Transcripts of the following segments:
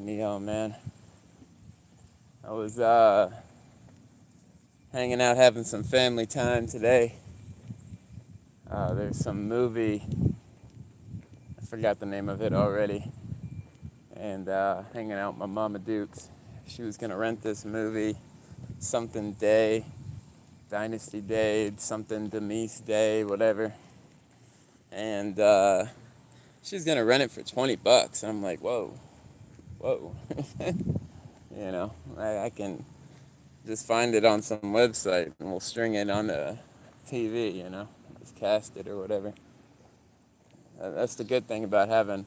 Neo, man. I was hanging out having some family time today. There's some movie, I forgot the name of it already, and hanging out with my mama Dukes. She was gonna rent this movie, something Day, Dynasty Day, something Demise Day, whatever. And she was gonna rent it for $20. And I'm like, whoa. You know, I can just find it on some website and we'll string it on the TV, you know, just cast it or whatever. That's the good thing about having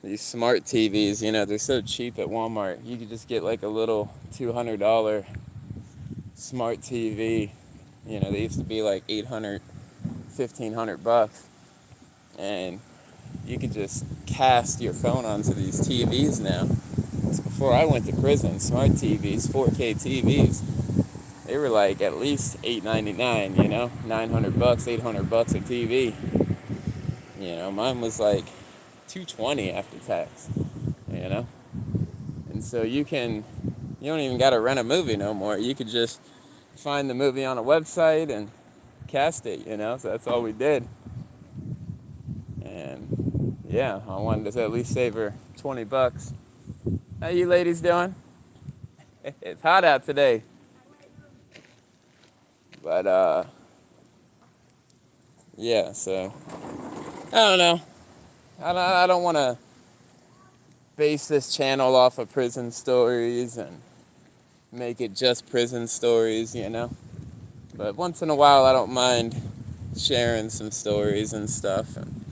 these smart TVs, you know, they're so cheap at Walmart. You could just get like a little $200 smart TV. You know, they used to be like $800, $1,500, and you could just cast your phone onto these TVs now. So before I went to prison, smart TVs, 4K TVs, they were like at least $899, you know, $900, $800 a TV. You know, mine was like $220 after tax, you know. And so you don't even got to rent a movie no more. You could just find the movie on a website and cast it, you know. So that's all we did. And yeah, I wanted to at least save her $20. How you ladies doing? It's hot out today. But yeah, so I don't know. I don't want to base this channel off of prison stories and make it just prison stories, you know. But once in a while, I don't mind sharing some stories and stuff, and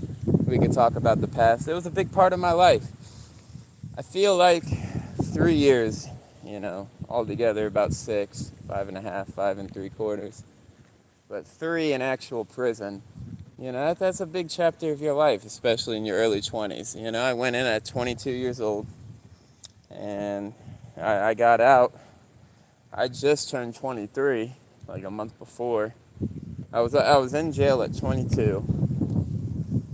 we could talk about the past. It was a big part of my life. I feel like 3 years, you know, altogether about 6, 5.5, 5 3/4, but 3 in actual prison. You know, that's a big chapter of your life, especially in your early 20s. You know, I went in at 22 years old, and I got out. I just turned 23, like a month before. I was in jail at 22.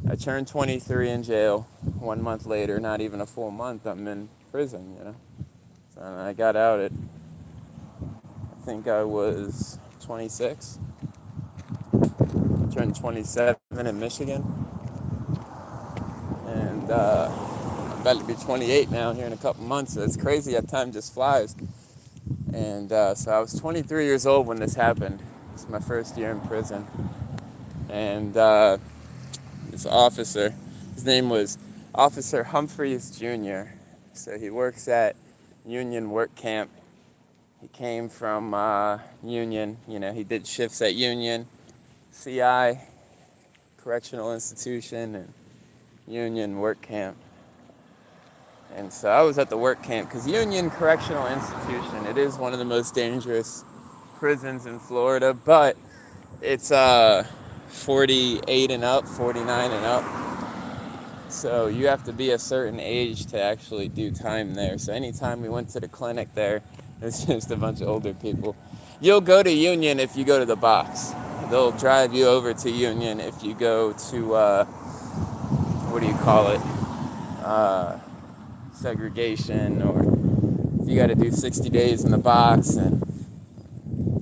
I turned 23 in jail. 1 month later, not even a full month, I'm in prison, you know. So I got out at, I think I was 26. Turned 27 in Michigan. And I'm about to be 28 now here in a couple months. So it's crazy how time just flies. And so I was 23 years old when this happened. It's my first year in prison. And this officer, his name was Officer Humphreys Jr. So he works at Union Work Camp. He came from Union. You know, he did shifts at Union, CI, Correctional Institution, and Union Work Camp. And so I was at the work camp because Union Correctional Institution, it is one of the most dangerous prisons in Florida, but it's 48 and up, 49 and up. So you have to be a certain age to actually do time there. So anytime we went to the clinic there, it's just a bunch of older people. You'll go to Union if you go to the box. They'll drive you over to Union if you go to, what do you call it? Segregation, or if you got to do 60 days in the box, and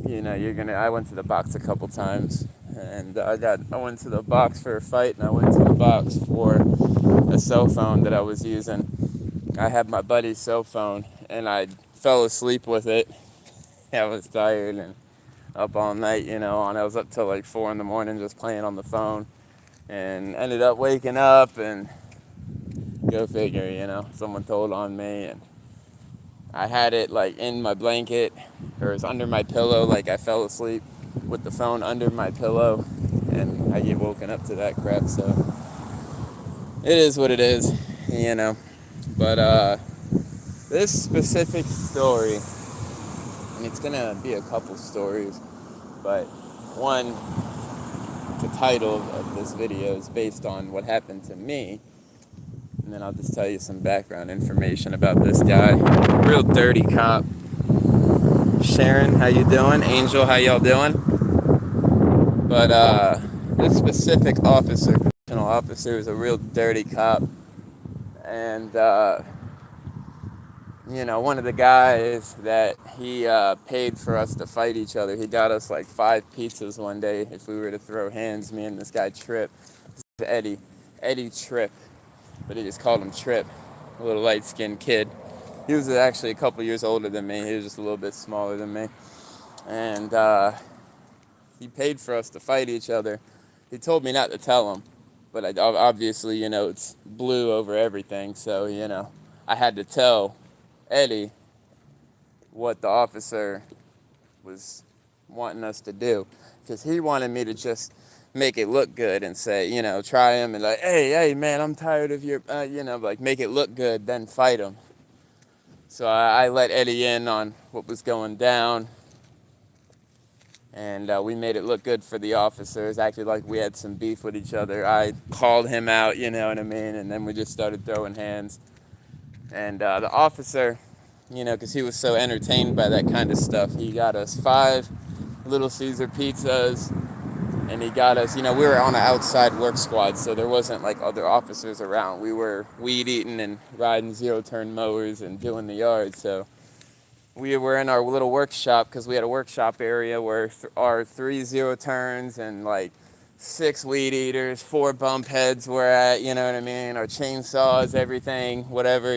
you know I went to the box a couple times, and I went to the box for a fight, and I went to the box for a cell phone that I was using. I had my buddy's cell phone, and I fell asleep with it. I was tired and up all night, you know, and I was up till like 4 in the morning just playing on the phone, and ended up waking up, and go figure, you know, someone told on me, and I had it like in my blanket, or it was under my pillow, like I fell asleep with the phone under my pillow, and I get woken up to that crap. So it is what it is, you know. But this specific story, and it's gonna be a couple stories, but one, the title of this video is based on what happened to me. And then I'll just tell you some background information about this guy. Real dirty cop. Sharon, how you doing? Angel, how y'all doing? But this specific officer is a real dirty cop. And one of the guys that he paid for us to fight each other, he got us like 5 pizzas one day if we were to throw hands, me and this guy Trip. Eddie Tripp, but he just called him Trip, a little light-skinned kid. He was actually a couple years older than me. He was just a little bit smaller than me. And he paid for us to fight each other. He told me not to tell him, but obviously, it's blue over everything. So, I had to tell Eddie what the officer was wanting us to do, because he wanted me to just make it look good and say, try him and like, hey, man, I'm tired of your, like make it look good, then fight him. So I let Eddie in on what was going down, and we made it look good for the officers, acted like we had some beef with each other. I called him out, you know what I mean, and then we just started throwing hands. And the officer, because he was so entertained by that kind of stuff, he got us 5 Little Caesar pizzas, and he got us, we were on an outside work squad, so there wasn't like other officers around. We were weed eating and riding zero-turn mowers and doing the yard, so we were in our little workshop, because we had a workshop area where our 3 zero-turns and like 6 weed eaters, 4 bump heads were at, you know what I mean, our chainsaws, everything, whatever,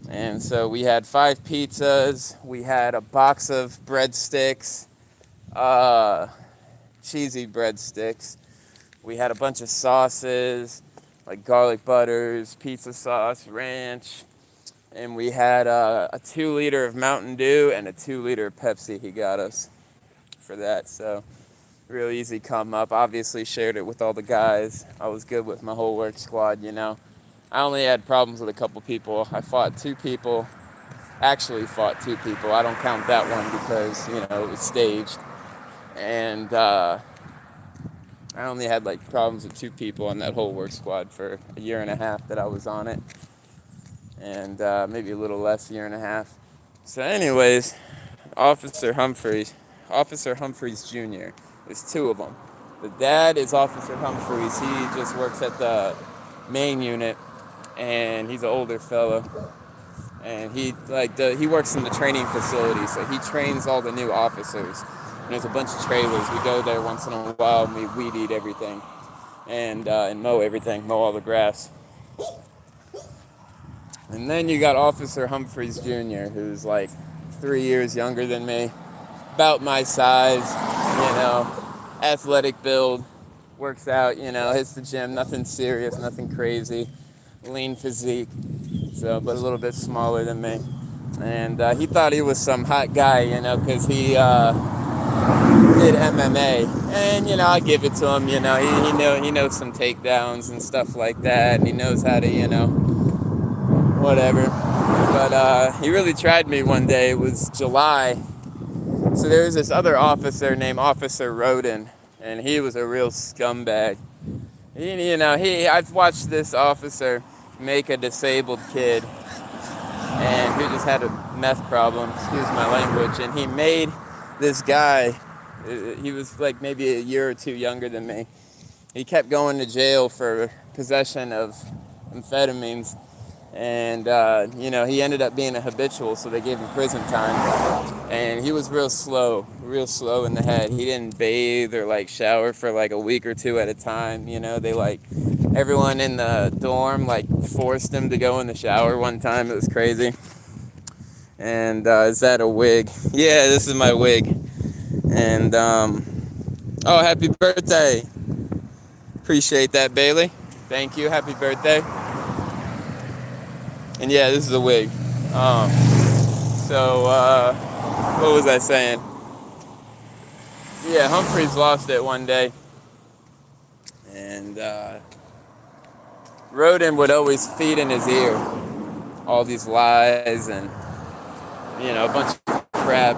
And so we had 5 pizzas, we had a box of breadsticks, cheesy breadsticks. We had a bunch of sauces, like garlic butters, pizza sauce, ranch, and we had a 2-liter of Mountain Dew and a 2-liter of Pepsi he got us for that. So real easy come up. Obviously shared it with all the guys. I was good with my whole work squad, I only had problems with a couple people. I fought 2 people. Actually fought 2 people. I don't count that one because, it was staged. And I only had like problems with 2 people on that whole work squad for a year and a half that I was on it. And maybe a little less, 1.5 years. So anyways, Officer Humphreys Jr. There's 2 of them. The dad is Officer Humphreys. He just works at the main unit, and he's an older fellow. And he works in the training facility, so he trains all the new officers. And there's a bunch of trailers. We go there once in a while, and we weed eat everything, and mow everything, mow all the grass. And then you got Officer Humphreys Jr., who's like 3 years younger than me, about my size, athletic build, works out, hits the gym, nothing serious, nothing crazy, lean physique, so, but a little bit smaller than me. And he thought he was some hot guy, because he did MMA. And, I give it to him, he knows some takedowns and stuff like that, and he knows how to, whatever. But he really tried me one day. It was July. So there was this other officer named Officer Roden, and he was a real scumbag. I've watched this officer make a disabled kid, and who just had a meth problem, excuse my language, and he made this guy, he was like maybe a year or 2 younger than me. He kept going to jail for possession of amphetamines, and he ended up being a habitual, so they gave him prison time. And he was real slow in the head. He didn't bathe or like shower for like a week or 2 at a time. They like, everyone in the dorm like forced him to go in the shower one time. It was crazy. And is that a wig? Yeah, this is my wig. And oh, happy birthday. Appreciate that, Bailey. Thank you. Happy birthday. And yeah, this is a wig. What was I saying? Yeah, Humphreys lost it one day. And Roden would always feed in his ear all these lies and, a bunch of crap.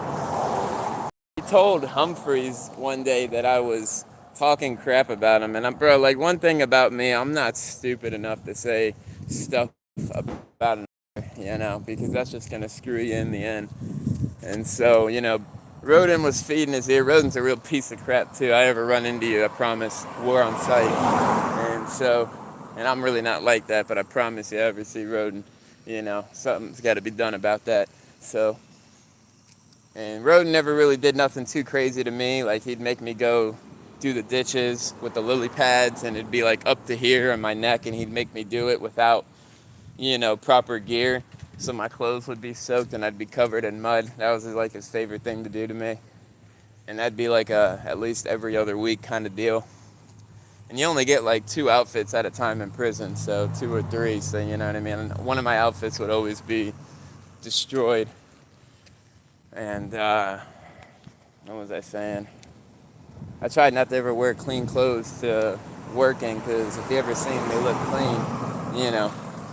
He told Humphreys one day that I was talking crap about him. And bro, like, one thing about me, I'm not stupid enough to say stuff about him, because that's just going to screw you in the end. And so, Roden was feeding his ear. Roden's a real piece of crap, too. I ever run into you, I promise. We're on site. And I'm really not like that, but I promise you, I ever see Roden, Something's got to be done about that. So, and Roden never really did nothing too crazy to me. Like, he'd make me go do the ditches with the lily pads, and it'd be like up to here on my neck, and he'd make me do it without, proper gear. So my clothes would be soaked and I'd be covered in mud. That was like his favorite thing to do to me. And that'd be like a at least every other week kind of deal. And you only get like 2 outfits at a time in prison, so 2 or 3, so you know what I mean. And one of my outfits would always be destroyed. And what was I saying? I tried not to ever wear clean clothes to working, because if you ever seen me look clean,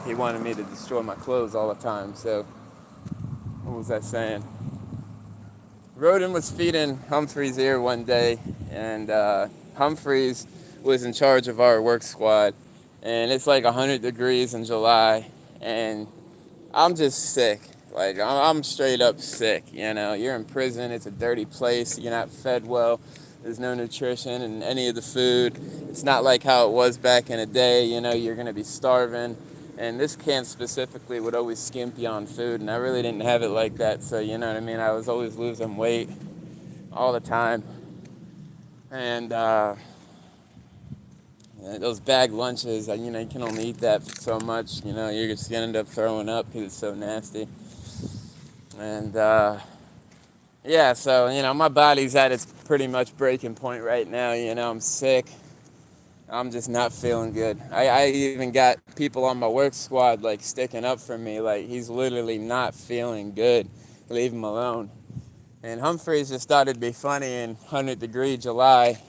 he wanted me to destroy my clothes all the time. So what was I saying? Roden was feeding Humphreys ear one day, and Humphreys was in charge of our work squad, and it's like 100 degrees in July, and I'm just sick. Like, I'm straight up sick, You're in prison, it's a dirty place, you're not fed well, there's no nutrition in any of the food. It's not like how it was back in the day, you're going to be starving. And this camp specifically would always skimp you on food, and I really didn't have it like that, so you know what I mean? I was always losing weight all the time. And those bag lunches, you can only eat that so much, you're just going to end up throwing up because it's so nasty. And yeah, so, my body's at its pretty much breaking point right now, I'm sick. I'm just not feeling good. I even got people on my work squad, like, sticking up for me. Like, he's literally not feeling good. Leave him alone. And Humphreys just thought it'd be funny in 100-degree July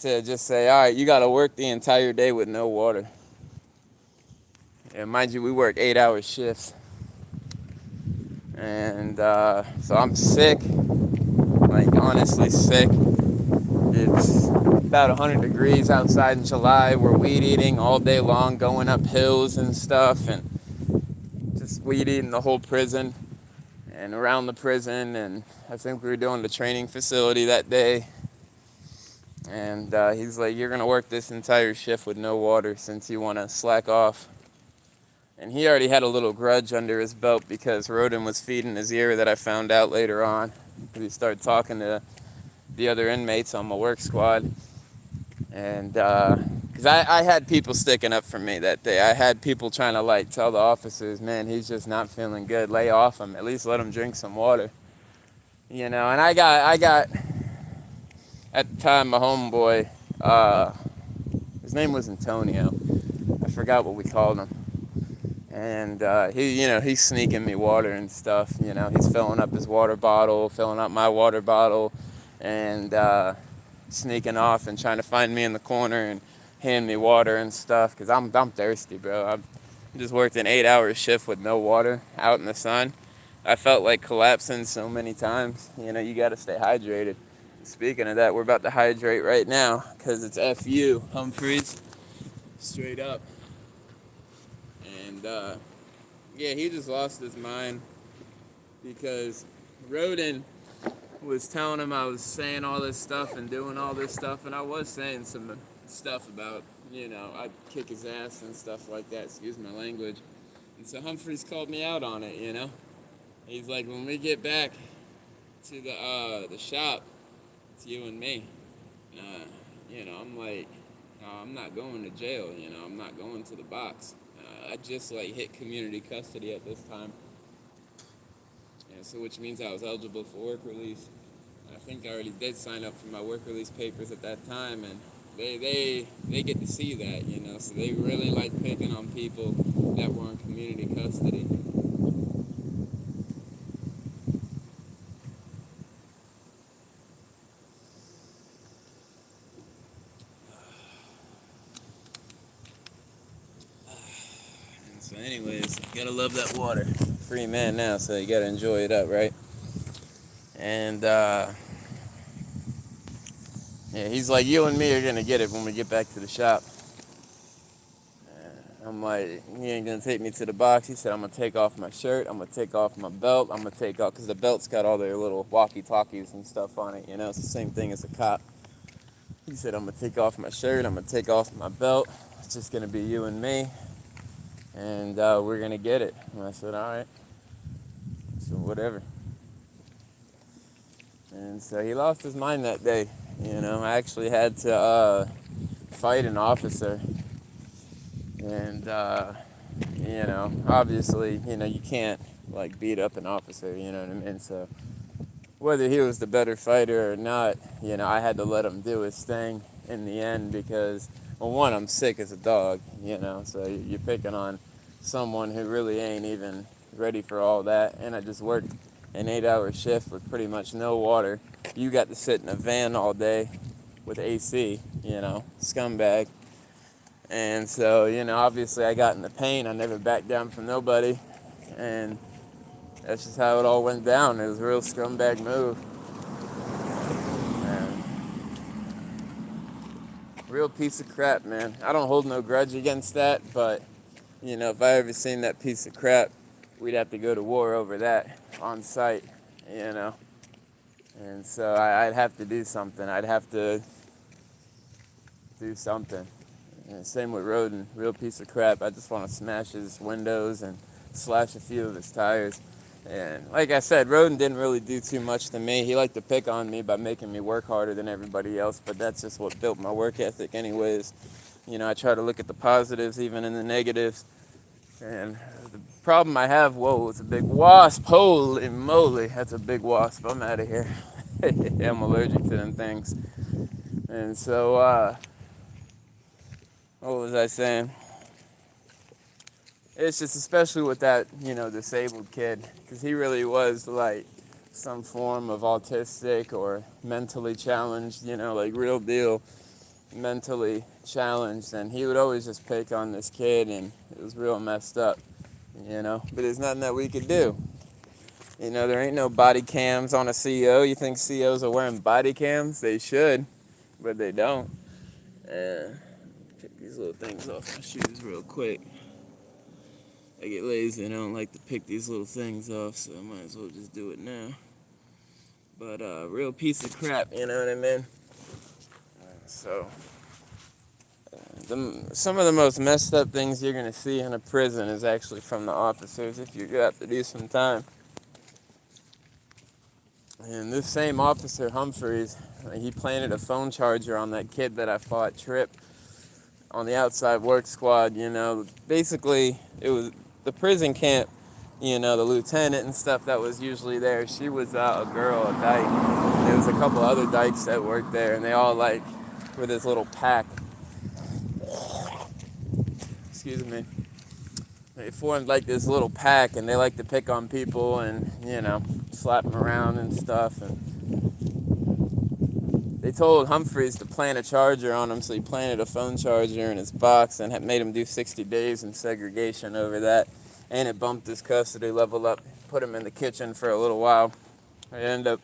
to just say, all right, you got to work the entire day with no water. And mind you, we work 8-hour shifts. And so I'm sick, like, honestly sick. It's about 100 degrees outside in July. We're weed eating all day long, going up hills and stuff, and just weed eating the whole prison and around the prison. And I think we were doing the training facility that day. And he's like, you're going to work this entire shift with no water since you want to slack off. And he already had a little grudge under his belt because Roden was feeding his ear, that I found out later on. He started talking to the other inmates on my work squad. And because I had people sticking up for me that day. I had people trying to, like, tell the officers, man, he's just not feeling good, lay off him, at least let him drink some water, and I got at the time, my homeboy, his name was Antonio, I forgot what we called him. And he's sneaking me water and stuff. He's filling up his water bottle, filling up my water bottle, and sneaking off and trying to find me in the corner and hand me water and stuff, because I'm thirsty, bro. I just worked an 8-hour shift with no water out in the sun. I felt like collapsing so many times. You got to stay hydrated. Speaking of that, we're about to hydrate right now because it's FU, Humphreys, straight up. And yeah, he just lost his mind because Roden was telling him I was saying all this stuff and doing all this stuff, and I was saying some stuff about, I'd kick his ass and stuff like that, excuse my language. And so Humphreys called me out on it, He's like, when we get back to the shop, it's you and me. I'm like, I'm not going to jail, I'm not going to the box. I just, hit community custody at this time. So which means I was eligible for work release. I think I already did sign up for my work release papers at that time, and they get to see that, so they really like picking on people that were in community custody. So anyways, you gotta love that water. Free man now, so you gotta enjoy it up, right? And yeah, he's like, you and me are gonna get it when we get back to the shop. I'm like, he ain't gonna take me to the box. He said, I'm gonna take off my shirt, I'm gonna take off my belt, I'm gonna take off, because the belt's got all their little walkie-talkies and stuff on it, it's the same thing as a cop. He said, I'm gonna take off my shirt, I'm gonna take off my belt, it's just gonna be you and me. and we're gonna get it. And I said, all right, so whatever. And so he lost his mind that day. I actually had to fight an officer, and obviously, you can't like beat up an officer. You know what I mean? So whether he was the better fighter or not, I had to let him do his thing in the end because, well, one, I'm sick as a dog, so you're picking on someone who really ain't even ready for all that. And I just worked an 8-hour shift with pretty much no water. You got to sit in a van all day with AC, scumbag. And so, obviously I got in the pain. I never backed down from nobody. And that's just how it all went down. It was a real scumbag move. And real piece of crap, man. I don't hold no grudge against that, but, if I ever seen that piece of crap, we'd have to go to war over that on site, And so I'd have to do something. I'd have to do something. And same with Roden, real piece of crap. I just want to smash his windows and slash a few of his tires. And like I said, Roden didn't really do too much to me. He liked to pick on me by making me work harder than everybody else, but that's just what built my work ethic anyways. I try to look at the positives even in the negatives. And the problem I have, whoa, it's a big wasp. Holy moly, that's a big wasp. I'm out of here. I'm allergic to them things. And so, what was I saying? It's just especially with that, disabled kid, because he really was like some form of autistic or mentally challenged, like real deal mentally challenged, and he would always just pick on this kid, and it was real messed up, but there's nothing that we could do. There ain't no body cams on a CO. You think COs are wearing body cams? They should, but they don't. Pick these little things off my shoes real quick. I get lazy and I don't like to pick these little things off, so I might as well just do it now. But real piece of crap, you know what I mean? So some of the most messed up things you're going to see in a prison is actually from the officers if you have to do some time. And this same officer, Humphreys, he planted a phone charger on that kid that I fought, Tripp, on the outside work squad. Basically it was the prison camp, the lieutenant and stuff that was usually there. She was a girl, a dyke. There was a couple other dykes that worked there, and they all were this little pack. Excuse me. They formed this little pack, and they like to pick on people and, slap them around and stuff. And they told Humphreys to plant a charger on him, so he planted a phone charger in his box and had made him do 60 days in segregation over that. And it bumped his custody level up, put him in the kitchen for a little while. I ended up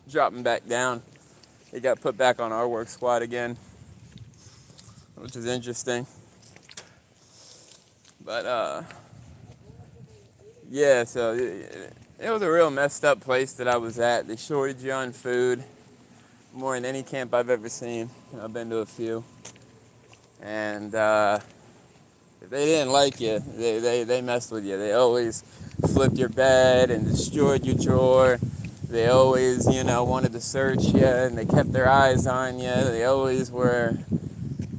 dropping back down. He got put back on our work squad again, which is interesting. But, yeah, so it was a real messed up place that I was at. They shorted you on food more than any camp I've ever seen. I've been to a few. And if they didn't like you, they messed with you. They always flipped your bed and destroyed your drawer. They always, wanted to search you, and they kept their eyes on you. They always were,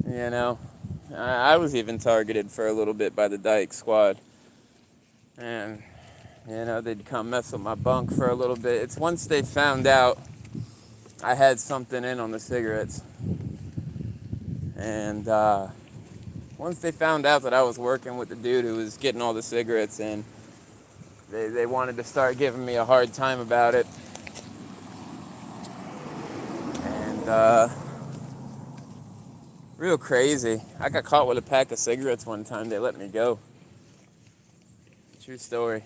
I was even targeted for a little bit by the Dyke squad. And, they'd come mess with my bunk for a little bit. It's once they found out I had something in on the cigarettes. And once they found out that I was working with the dude who was getting all the cigarettes in, they wanted to start giving me a hard time about it. And real crazy. I got caught with a pack of cigarettes one time. They let me go. True story.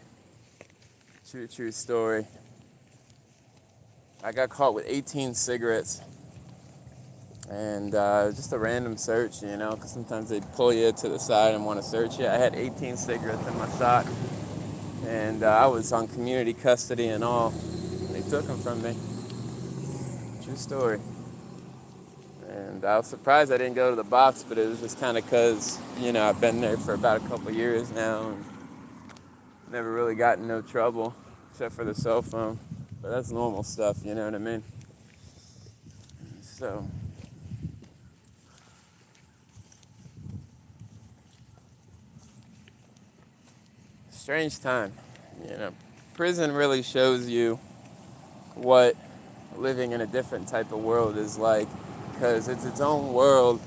True story. I got caught with 18 cigarettes. And just a random search, because sometimes they'd pull you to the side and want to search you. I had 18 cigarettes in my sock. And I was on community custody and all. They took them from me. True story. And And I was surprised I didn't go to the box, but it was just kind of because, I've been there for about a couple years now and never really got in no trouble except for the cell phone. But that's normal stuff, you know what I mean? So, strange time, Prison really shows you what living in a different type of world is like, because it's its own world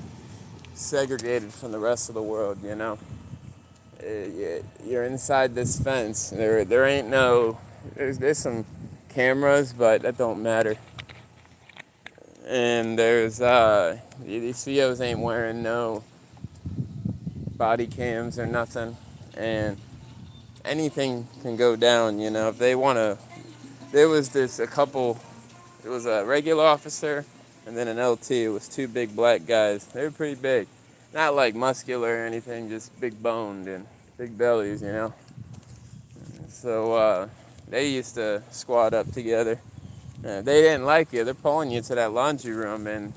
segregated from the rest of the world. You're inside this fence. There ain't no, there's some cameras, but that don't matter. And there's these COs ain't wearing no body cams or nothing, and anything can go down. If they want to. There was it was a regular officer and then an LT. It was two big black guys. They were pretty big, not like muscular or anything, just big boned and big bellies. So they used to squad up together. They didn't like you. They're pulling you to that laundry room and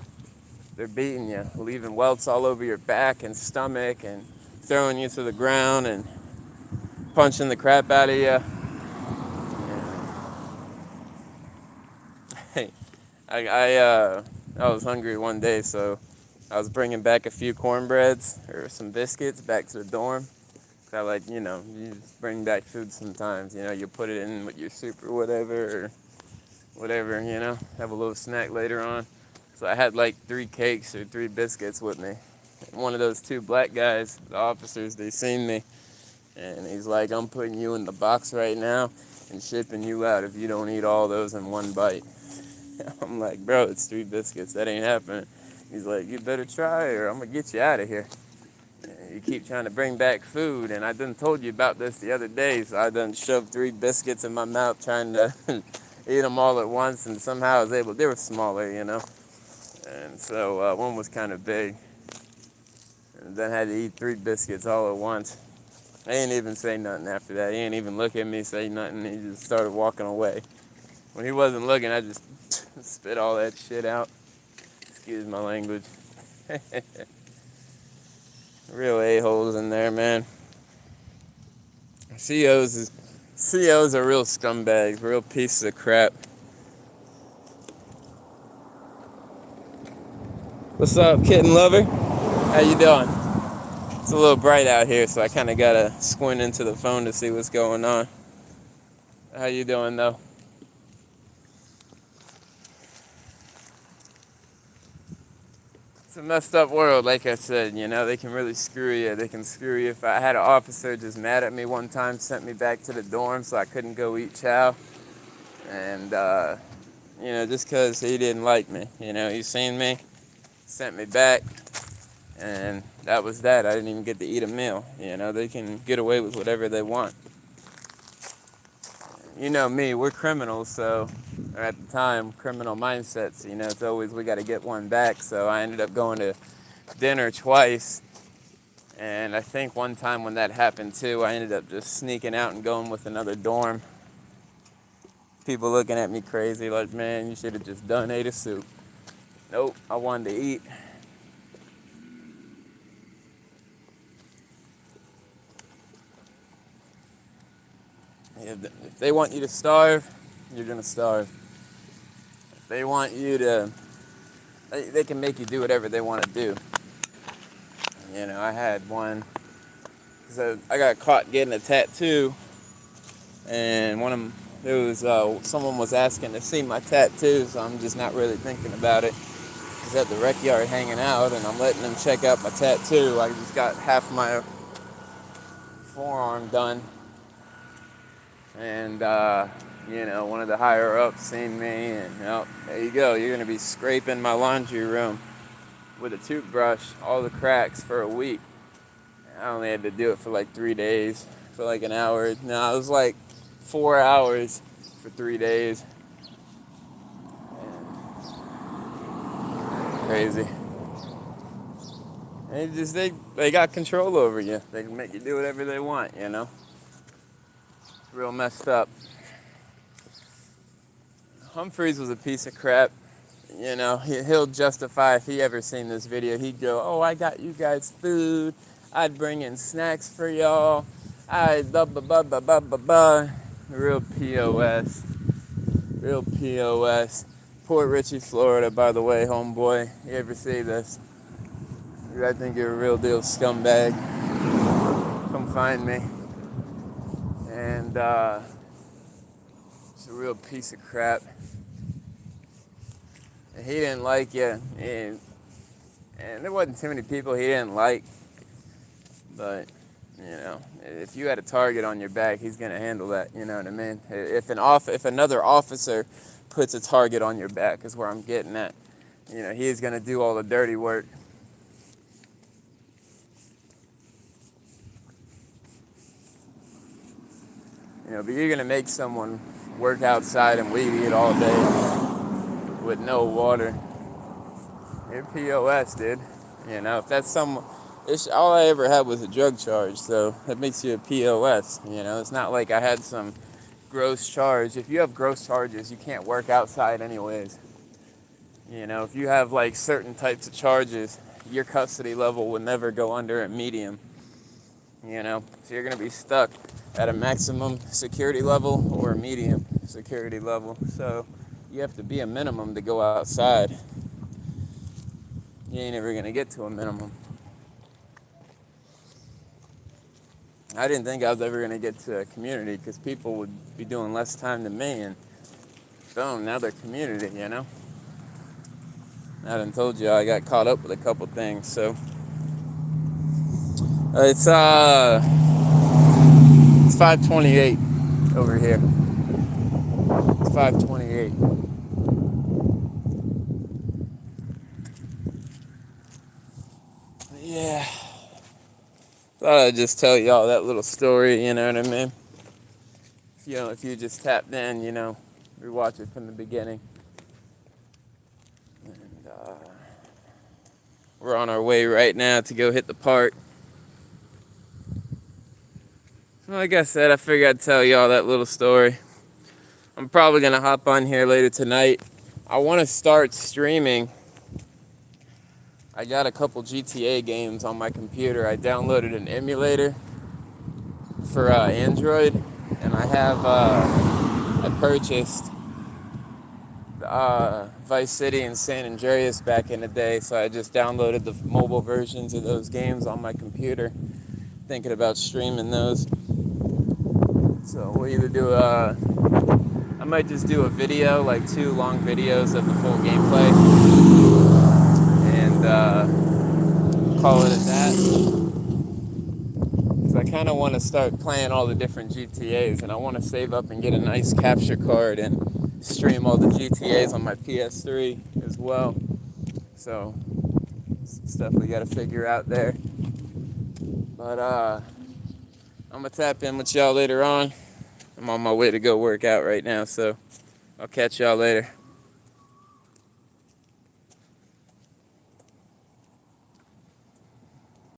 they're beating you, leaving welts all over your back and stomach and throwing you to the ground and punching the crap out of you. Hey, I was hungry one day, so I was bringing back a few cornbreads or some biscuits back to the dorm. I like, you just bring back food sometimes. You put it in with your soup or whatever, have a little snack later on. So I had like 3 cakes or 3 biscuits with me. And one of those 2 black guys, the officers, they seen me. And he's like, I'm putting you in the box right now and shipping you out if you don't eat all those in one bite. I'm like, bro, it's 3 biscuits. That ain't happening. He's like, you better try or I'm going to get you out of here. You keep trying to bring back food, and I done told you about this the other day, so I done shoved 3 biscuits in my mouth trying to eat them all at once, and somehow I was able, they were smaller, and so one was kind of big, and then had to eat 3 biscuits all at once. He ain't even say nothing after that. He ain't even look at me, say nothing. He just started walking away. When he wasn't looking, I just spit all that shit out. Excuse my language. Real a-holes in there, man. COs are real scumbags, real pieces of crap. What's up, kitten lover? How you doing? It's a little bright out here, so I kind of gotta squint into the phone to see what's going on. How you doing, though? It's a messed up world, like I said, they can really screw you. They can screw you. If I had an officer just mad at me one time, sent me back to the dorm so I couldn't go eat chow. And, just because he didn't like me, he seen me, sent me back, and that was that. I didn't even get to eat a meal. They can get away with whatever they want. You know me, we're criminals, so, or at the time, criminal mindsets, it's always we got to get one back. So I ended up going to dinner twice, and I think one time when that happened too, I ended up just sneaking out and going with another dorm. People looking at me crazy, like, man, you should have just ate a soup. Nope, I wanted to eat. If they want you to starve, you're going to starve. If they want you to, they can make you do whatever they want to do. I had one, so I got caught getting a tattoo, and someone was asking to see my tattoo, so I'm just not really thinking about it. I was at the rec yard hanging out, and I'm letting them check out my tattoo. I just got half my forearm done. And, one of the higher-ups seen me, and, there you go. You're going to be scraping my laundry room with a toothbrush, all the cracks for a week. I only had to do it for like 3 days, for like an hour. No, it was like 4 hours for 3 days. Crazy. And they got control over you. They can make you do whatever they want, Real messed up. Humphreys was a piece of crap. You know, he'll justify if he ever seen this video. He'd go, "Oh, I got you guys food. I'd bring in snacks for y'all. I blah blah blah blah blah blah blah." Real POS. Real POS. Port Richey, Florida, by the way, homeboy. You ever see this? I think you're a real deal scumbag. Come find me. And it's a real piece of crap. And he didn't like you. And there wasn't too many people he didn't like. But, you know, if you had a target on your back, he's going to handle that. You know what I mean? If another officer puts a target on your back is where I'm getting at. You know, he's going to do all the dirty work. You know, but you're going to make someone work outside and weed eat all day with no water. You're POS, dude. You know, if that's all I ever had was a drug charge, so that makes you a POS. You know, it's not like I had some gross charge. If you have gross charges, you can't work outside anyways. You know, if you have like certain types of charges, your custody level will never go under a medium. You know, so you're going to be stuck at a maximum security level or a medium security level. So you have to be a minimum to go outside. You ain't ever going to get to a minimum. I didn't think I was ever going to get to a community because people would be doing less time than me, and boom, now they're community, you know? I done told you I got caught up with a couple things, so it's 5:28 over here. It's 5:28. Yeah. Thought I'd just tell y'all that little story, you know what I mean? If you just tapped in, you know, we watch it from the beginning. And we're on our way right now to go hit the park. Like I said, I figured I'd tell y'all that little story. I'm probably going to hop on here later tonight. I want to start streaming. I got a couple GTA games on my computer. I downloaded an emulator for Android, and I purchased Vice City and San Andreas back in the day, so I just downloaded the mobile versions of those games on my computer. Thinking about streaming those. So we'll either do I might just do a video, like 2 long videos of the full gameplay, and call it at that. Because I kind of want to start playing all the different GTAs, and I want to save up and get a nice capture card and stream all the GTAs on my PS3 as well. So, some stuff we got to figure out there. But I'm going to tap in with y'all later on. I'm on my way to go work out right now, so I'll catch y'all later.